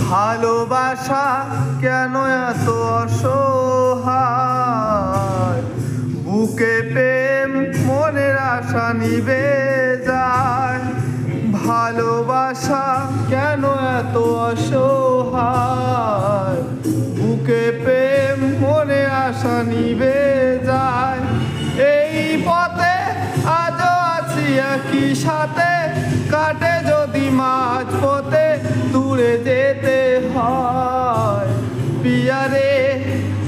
ভালোবাসা কেন এত অসহায়, বুকে প্রেম মনের আশা নিবে যায়। ভালোবাসা কেন এত অসহায়, বুকে প্রেম মনে আশা নিবে যায়। এই পথে আজও আছি একই সাথে, কাটে যদি মাঝ পথে দূরে যেতে হয়। পিয়ারে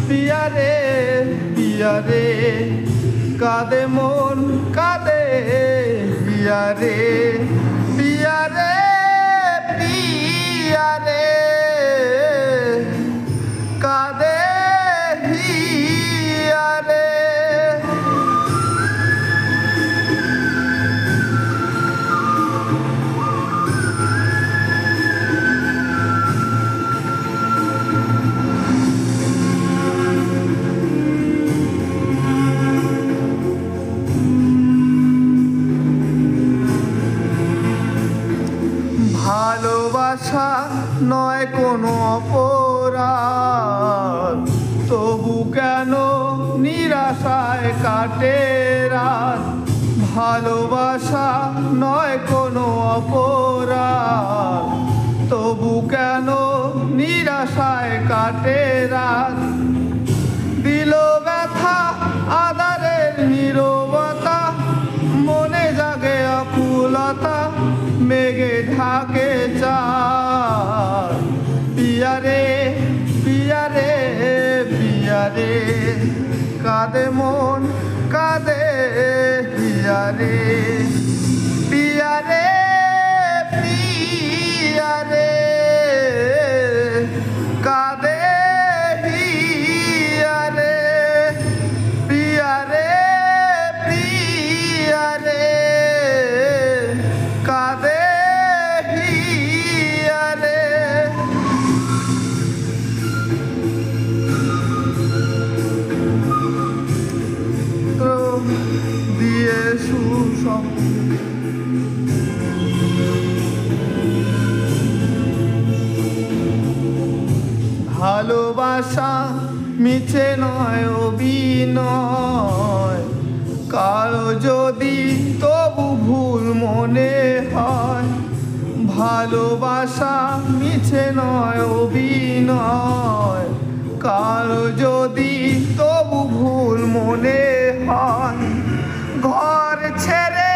পিয়ারে পিয়ারে কাঁদে মন কাঁদে, পিয়ারে পিয়ারে পিয়ারে কাঁদে হিয়ারে। ভালোবাসা নয় কোনো অপরাধ, তবু কেন নিরাশায় কাটে রাত। ভালোবাসা নয় কোনো অপরাধ, তবু কেন নিরাশায় কাটে রাত। দিল ব্যথা আধারের নীরবতা, মনে জাগে আকুলতা, মেঘে ঢাকে চাঁদ। পিয়ারে পিয়ারে পিয়ারে কাঁদে মন কাঁদে, পিয়ারে পিয়ারে পিয়ারে কাঁদে হিয়ারে। পিয়ারে পিয়ারে কাঁদে হিয়ারে। তো দিয়ে সুসম ভালোবাসা মিছে নয় অভিনয়, কারো যদি তবু ভুল মনে হয়। ভালোবাসা মিছে নয় অভিনয়, কারো যদি তবু ভুল মনে হয়। ঘর ছেড়ে